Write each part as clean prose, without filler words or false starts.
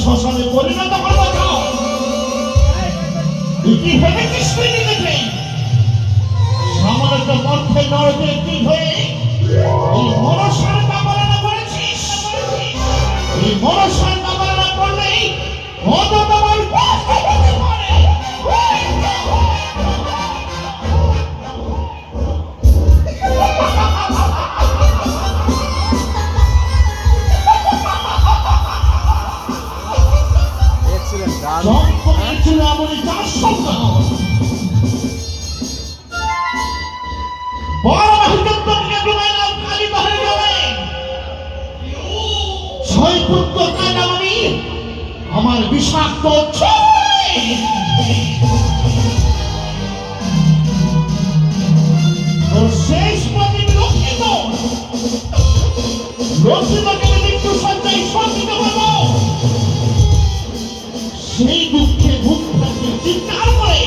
শ্মশানে পরিণত করবো কি ভেবেছিস তুই নিজেকে? সামান্য মধ্যে নরকে কি হয়ে এই মনসার কামনা করেছিস? এই মনসার কামনা করলেই কত তোমার কষ্ট হতে পারে। আমার বিষাক্ত শেষ লক্ষিত লক্ষিতকে মৃত্যু সজ্জায় সজ্জিত হব। সেই দুঃখে বুক থাকে চিৎকার করে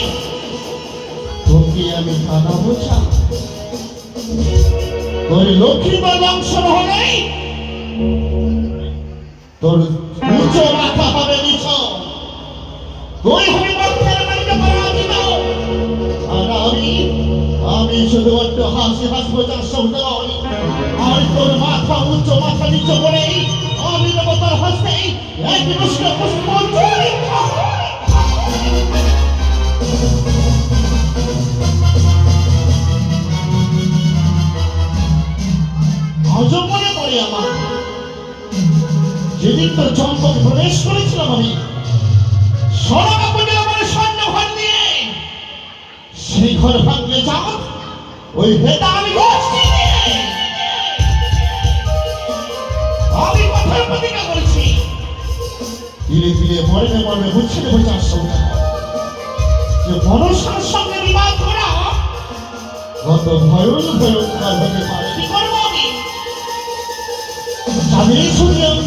তোকে আমি কাঁদাবো চা। তোর লক্ষ্মীর বংশ হলে তোর উঁচু মাথা হবে নিচ, তুই হবে মধ্যের বাড়িতে পরাজিত। আর আমি শুধুমাত্র হাসি হাসবো যার শব্দ নয়। আর তোর মাথা উঁচু মাথা নিচু করে আমি দেবো তোর হাসতে এক পুষ্প পুষ্প আজও মনে পড়ে আমার যেদিন তোর চম্পকে প্রবেশ করেছিলাম আমি সরকাপটে আমার সৈন্য ঘর নিয়ে, সেই ঘর ভাঙলে যাও ওই হেতা আমি আমি কথার প্রতিজ্ঞা করেছি ধীরে ধীরে মরবে মরবে বুঝছে দেবো যার সঙ্গে যে মনসার সঙ্গে বিবাদ করা কত ভয়ঙ্কর হতে পারে। কি করবো আমি? তাদের শুনলাম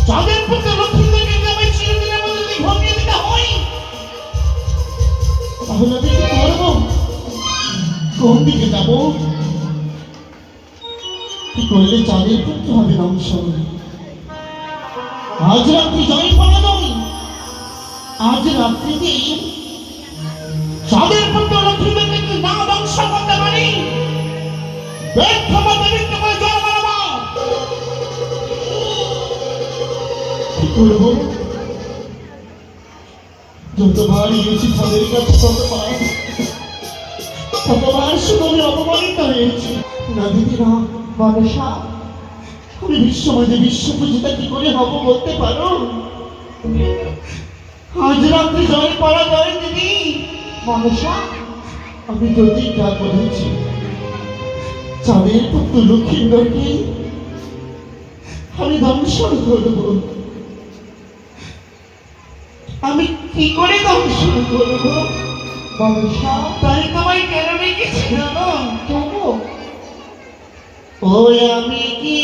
যাদের প্রতি লক্ষ্মীদেরকে আমি চিরদিনের মধ্যে যদি ভঙ্গিয়ে দিতে হয় তাহলে আমি কি করবো? কোন দিকে যাব? কি করলে চাঁদের পুত্র হবে ধ্বংস? আজ রাত্রি জয় পাওয়া নয়, আজ রাত্রিতে চাঁদের পুত্র লক্ষ্মীদেরকে না ধ্বংস করতে পারি ব্যর্থ মধ্যে মৃত্যু করে জয় মানবা। কি করবো? যতবার গিয়েছি তাদের কাছে ততবার শুধু আমি অপমানিত হয়েছি। না দিদি না মনসা, আমি বিশ্বময় বিশ্বপূজিতা কি করে হব বলতে পারো? আজ রাত্রে জয় পাওয়া যায় দিদি। মনসা, আমি প্রতিজ্ঞা করেছি চাঁদের পুত্র লক্ষ্মীন্দরকে আমি ধ্বংসন করব। আমি কি করে ধ্বংসন করব? মনসা, তাই তোমায় কেন রেখেছি জানো? কেন? ওই আমি কি